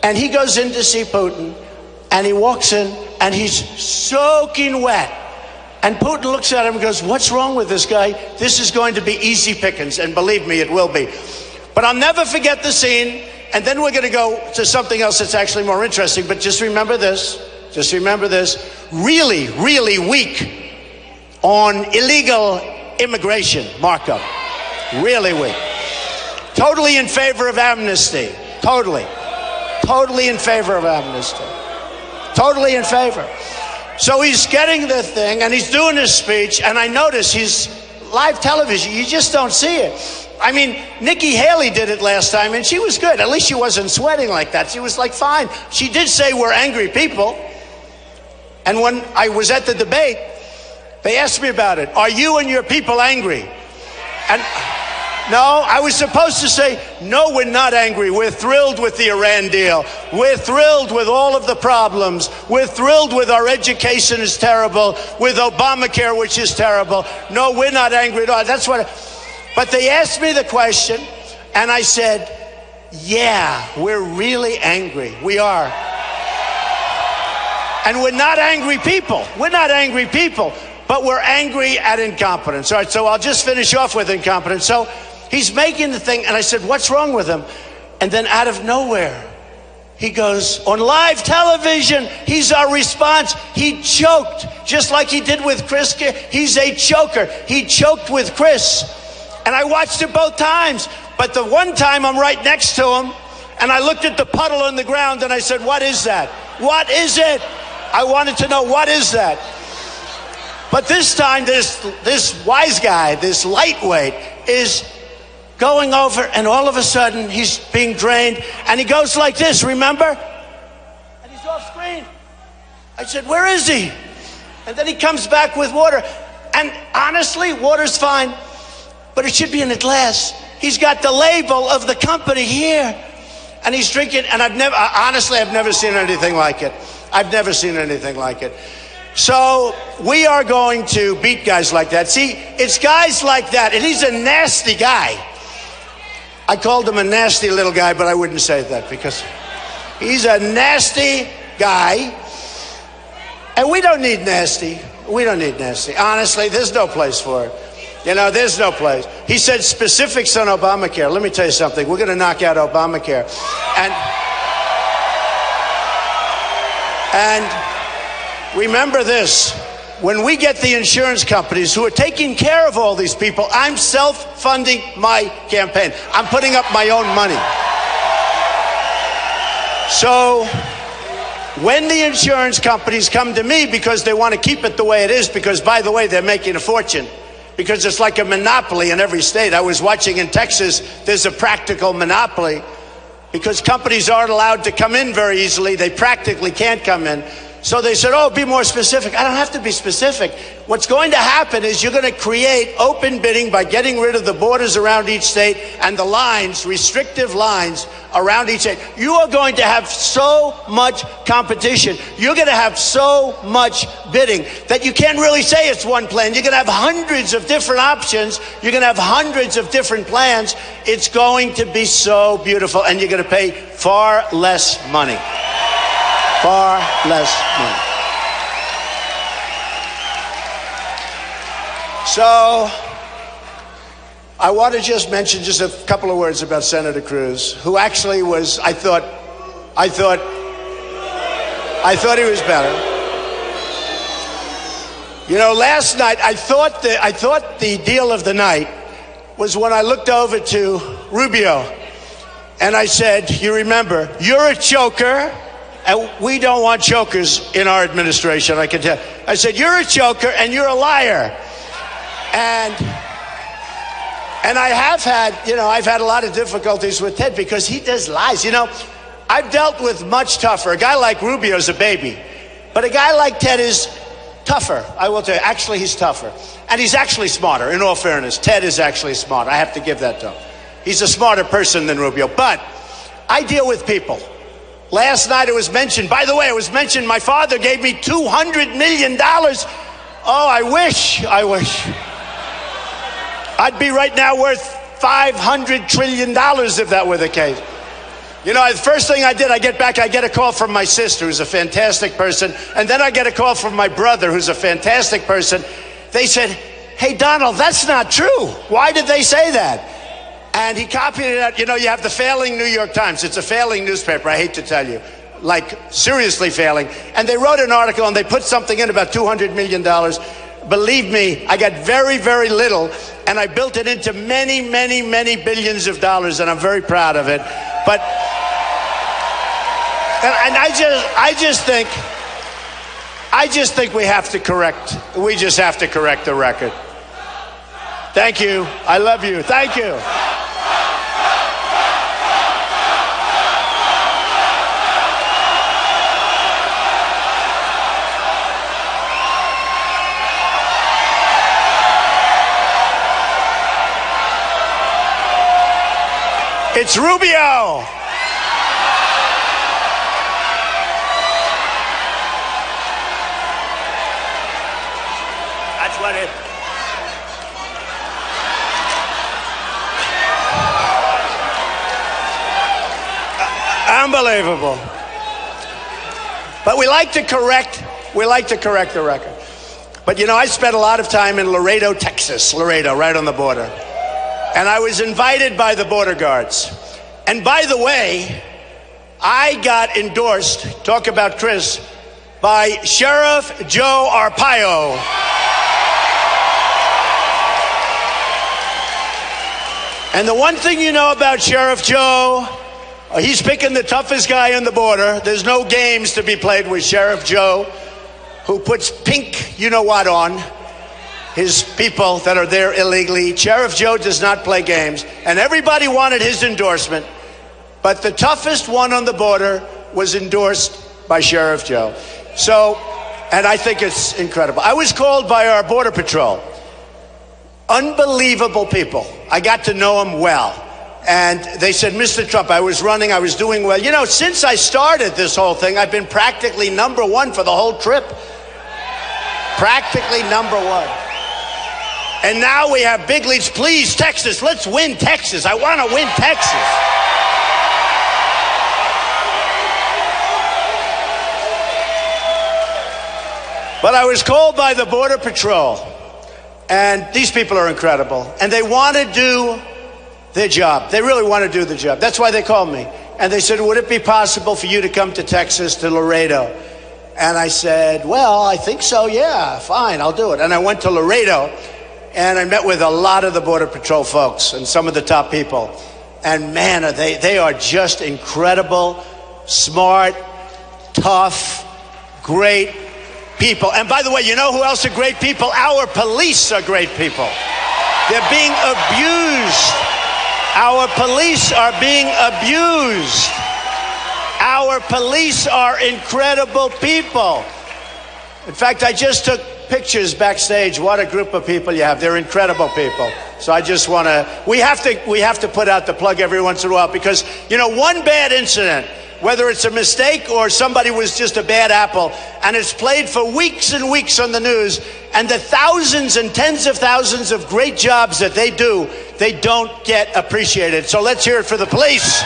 And he goes in to see Putin, and he walks in, and he's soaking wet. And Putin looks at him and goes, what's wrong with this guy? This is going to be easy pickings, and believe me, it will be. But I'll never forget the scene, and then we're going to go to something else that's actually more interesting. But just remember this, really, really weak on illegal immigration markup. Really weak. Totally in favor of amnesty. Totally in favor of amnesty. Totally in favor. So he's getting the thing, and he's doing his speech, and I notice he's live television. You just don't see it. I mean, Nikki Haley did it last time, and she was good. At least she wasn't sweating like that. She was like, fine. She did say we're angry people. And when I was at the debate, they asked me about it. Are you and your people angry? And no, I was supposed to say, no, we're not angry. We're thrilled with the Iran deal. We're thrilled with all of the problems. We're thrilled with our education is terrible, with Obamacare, which is terrible. No, we're not angry at all. That's what. But they asked me the question, and I said, yeah, we're really angry. We are. And we're not angry people. We're not angry people, but we're angry at incompetence. All right, so I'll just finish off with incompetence. So he's making the thing, and I said, what's wrong with him? And then out of nowhere, he goes, on live television, he's our response. He choked, just like he did with Chris. He's a choker. He choked with Chris. And I watched it both times. But the one time I'm right next to him, and I looked at the puddle on the ground, and I said, what is that? What is it? I wanted to know, what is that? But this time, this wise guy, this lightweight, is going over, and all of a sudden, he's being drained, and he goes like this, remember? And he's off screen. I said, where is he? And then he comes back with water. And honestly, water's fine, but it should be in a glass. He's got the label of the company here, and he's drinking, and I've never seen anything like it. I've never seen anything like it. So we are going to beat guys like that. See, it's guys like that, and he's a nasty guy. I called him a nasty little guy, but I wouldn't say that because he's a nasty guy. And we don't need nasty. We don't need nasty. Honestly, there's no place for it. You know, there's no place. He said specifics on Obamacare. Let me tell you something. We're going to knock out Obamacare. And remember this. When we get the insurance companies who are taking care of all these people, I'm self-funding my campaign. I'm putting up my own money. So when the insurance companies come to me because they want to keep it the way it is, because, by the way, they're making a fortune, because it's like a monopoly in every state. I was watching in Texas, there's a practical monopoly because companies aren't allowed to come in very easily. They practically can't come in. So they said, oh, be more specific. I don't have to be specific. What's going to happen is you're going to create open bidding by getting rid of the borders around each state and the lines, restrictive lines around each state. You are going to have so much competition. You're going to have so much bidding that you can't really say it's one plan. You're going to have hundreds of different options. You're going to have hundreds of different plans. It's going to be so beautiful, and you're going to pay far less money. Far less money. So I want to just mention just a couple of words about Senator Cruz, who actually was, I thought he was better. You know, last night I thought the deal of the night was when I looked over to Rubio and I said, you remember, you're a choker. And we don't want chokers in our administration, I can tell. I said, you're a choker and you're a liar. And I have had, I've had a lot of difficulties with Ted because he does lies. I've dealt with much tougher. A guy like Rubio is a baby. But a guy like Ted is tougher, I will tell you. Actually, he's tougher. And he's actually smarter, in all fairness. Ted is actually smart. I have to give that to him. He's a smarter person than Rubio. But I deal with people. Last night it was mentioned, by the way, it was mentioned my father gave me $200 million. Oh, I wish. I'd be right now worth $500 trillion if that were the case. You know, the first thing I did, I get back, I get a call from my sister, who's a fantastic person, and then I get a call from my brother, who's a fantastic person. They said, hey, Donald, that's not true. Why did they say that? And he copied it out. You know, you have the failing New York Times. It's a failing newspaper, I hate to tell you. Like, seriously failing. And they wrote an article, and they put something in about $200 million. Believe me, I got very, very little, and I built it into many, many, many billions of dollars, and I'm very proud of it. But, and I just think we have to correct the record. Thank you. I love you. Thank you. It's Rubio. That's what it. Unbelievable. But we like to correct the record. But you know, I spent a lot of time in Laredo, Texas. Laredo, right on the border. And I was invited by the border guards. And by the way, I got endorsed, talk about Chris, by Sheriff Joe Arpaio. And the one thing you know about Sheriff Joe, he's picking the toughest guy on the border. There's no games to be played with Sheriff Joe, who puts pink you-know-what on his people that are there illegally. Sheriff Joe does not play games. And everybody wanted his endorsement. But the toughest one on the border was endorsed by Sheriff Joe. So, and I think it's incredible. I was called by our Border Patrol. Unbelievable people. I got to know them well. And they said, Mr. Trump, I was running, I was doing well. You know, since I started this whole thing, I've been practically #1 for the whole trip. Practically #1. And now we have big leads. Please, Texas, let's win Texas. I want to win Texas. But I was called by the Border Patrol, and these people are incredible, and they want to do their job. They really want to do the job. That's why they called me. And they said, would it be possible for you to come to Texas, to Laredo? And I said, well, I think so, yeah, fine, I'll do it. And I went to Laredo, and I met with a lot of the Border Patrol folks and some of the top people. And man, they are just incredible, smart, tough, great people. And by the way, you know who else are great people? Our police are great people. They're being abused. Our police are being abused. Our police are incredible people. In fact, I just took pictures backstage. What a group of people you have. They're incredible people. So I just want to, we have to put out the plug every once in a while, because, you know, one bad incident, whether it's a mistake or somebody was just a bad apple, and it's played for weeks and weeks on the news, and the thousands and tens of thousands of great jobs that they do, they don't get appreciated. So let's hear it for the police.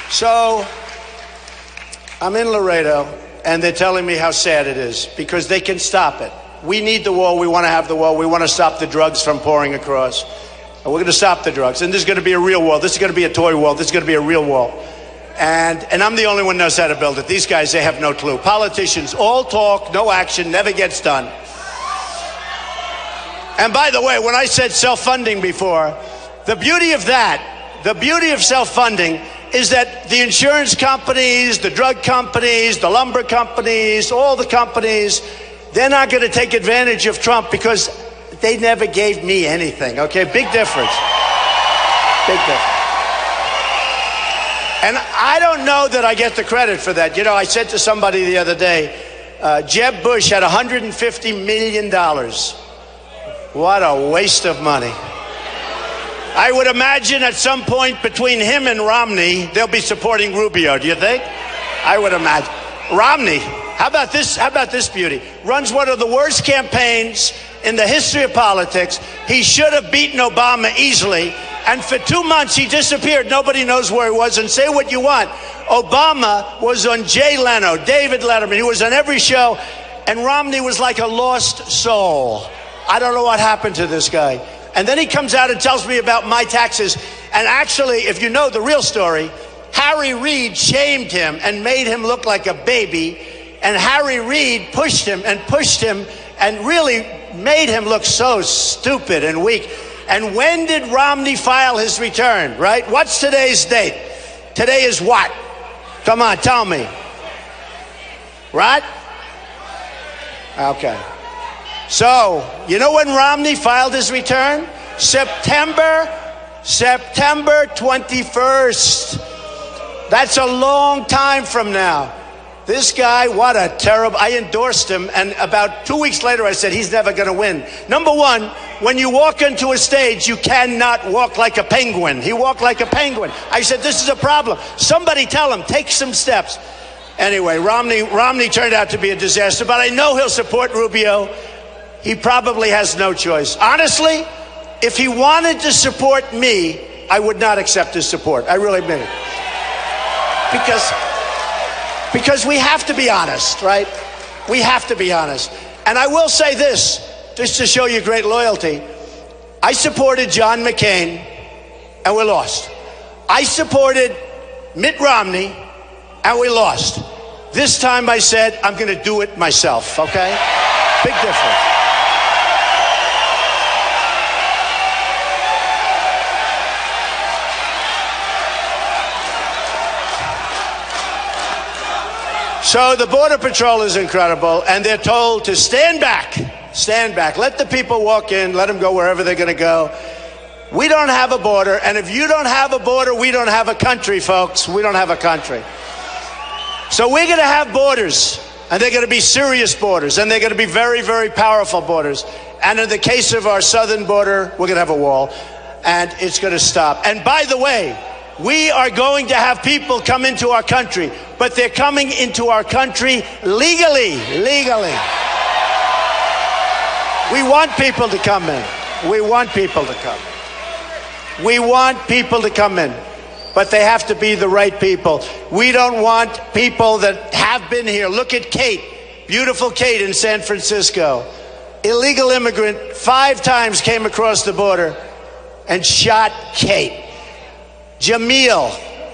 So I'm in Laredo, and they're telling me how sad it is, because they can stop it. We need the wall. We want to have the wall. We want to stop the drugs from pouring across. And we're going to stop the drugs. And this is going to be a real wall. This is going to be a toy wall. This is going to be a real wall. And I'm the only one who knows how to build it. These guys, they have no clue. Politicians, all talk, no action, never gets done. And by the way, when I said self-funding before, the beauty of that, the beauty of self-funding is that the insurance companies, the drug companies, the lumber companies, all the companies, they're not going to take advantage of Trump, because they never gave me anything, okay? Big difference. Big difference. And I don't know that I get the credit for that. You know, I said to somebody the other day, Jeb Bush had $150 million. What a waste of money. I would imagine at some point between him and Romney, they'll be supporting Rubio. Do you think? I would imagine. Romney, how about this beauty? Runs one of the worst campaigns in the history of politics. He should have beaten Obama easily. And for 2 months, he disappeared. Nobody knows where he was. And say what you want. Obama was on Jay Leno, David Letterman. He was on every show. And Romney was like a lost soul. I don't know what happened to this guy. And then he comes out and tells me about my taxes. And actually, if you know the real story, Harry Reid shamed him and made him look like a baby. And Harry Reid pushed him and really made him look so stupid and weak. And when did Romney file his return, right? What's today's date? Today is what? Come on, tell me. Right? Okay. So, you know when Romney filed his return? September 21st. That's a long time from now. This guy, what a terrible... I endorsed him, and about 2 weeks later, I said, he's never going to win. Number one, when you walk into a stage, you cannot walk like a penguin. He walked like a penguin. I said, this is a problem. Somebody tell him, take some steps. Anyway, Romney turned out to be a disaster, but I know he'll support Rubio. He probably has no choice. Honestly, if he wanted to support me, I would not accept his support. I really mean it. Because we have to be honest, right? We have to be honest. And I will say this, just to show you great loyalty. I supported John McCain, and we lost. I supported Mitt Romney, and we lost. This time I said, I'm going to do it myself, okay? Big difference. So the Border Patrol is incredible, and they're told to stand back, let the people walk in, let them go wherever they're going to go. We don't have a border, and if you don't have a border, we don't have a country, folks. We don't have a country. So we're going to have borders, and they're going to be serious borders, and they're going to be very, very powerful borders. And in the case of our southern border, we're going to have a wall, and it's going to stop. And by the way, we are going to have people come into our country, but they're coming into our country legally. We want people to come in. We want people to come. We want people to come in, but they have to be the right people. We don't want people that have been here. Look at Kate, beautiful Kate in San Francisco. Illegal immigrant, 5 times came across the border and shot Kate. Jamil,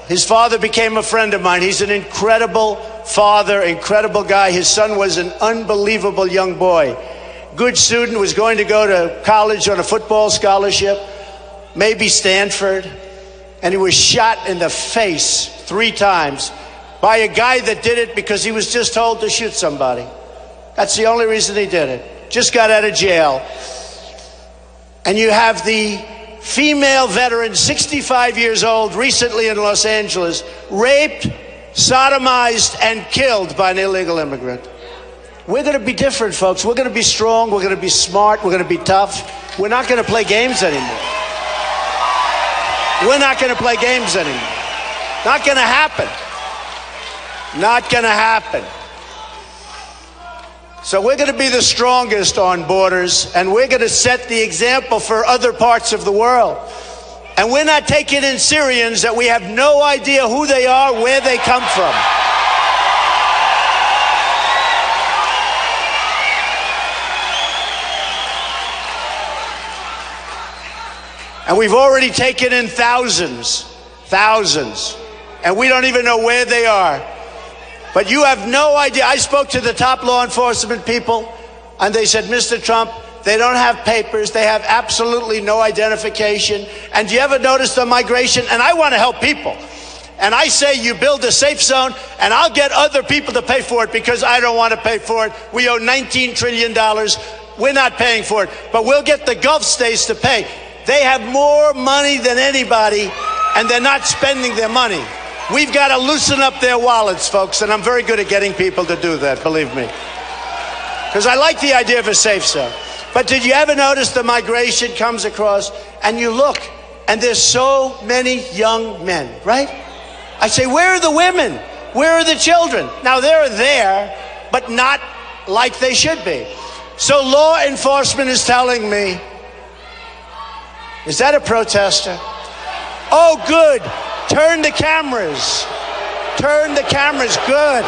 his father became a friend of mine. He's an incredible father, incredible guy. His son was an unbelievable young boy. Good student, was going to go to college on a football scholarship, maybe Stanford, and he was shot in the face 3 times by a guy that did it because he was just told to shoot somebody. That's the only reason he did it. Just got out of jail. And you have the female veteran, 65 years old, recently in Los Angeles, raped, sodomized, and killed by an illegal immigrant. We're going to be different, folks. We're going to be strong. We're going to be smart. We're going to be tough. We're not going to play games anymore. We're not going to play games anymore. Not going to happen. Not going to happen. So we're going to be the strongest on borders, and we're going to set the example for other parts of the world. And we're not taking in Syrians that we have no idea who they are, where they come from. And we've already taken in thousands, and we don't even know where they are. But you have no idea. I spoke to the top law enforcement people, and they said, Mr. Trump, they don't have papers. They have absolutely no identification. And do you ever notice the migration? And I want to help people. And I say you build a safe zone, and I'll get other people to pay for it because I don't want to pay for it. We owe $19 trillion. We're not paying for it. But we'll get the Gulf states to pay. They have more money than anybody, and they're not spending their money. We've got to loosen up their wallets, folks, and I'm very good at getting people to do that, believe me. Because I like the idea of a safe zone. But did you ever notice the migration comes across, and you look, and there's so many young men, right? I say, where are the women? Where are the children? Now, they're there, but not like they should be. So law enforcement is telling me, is that a protester? Oh, good. Turn the cameras. Turn the cameras. Good.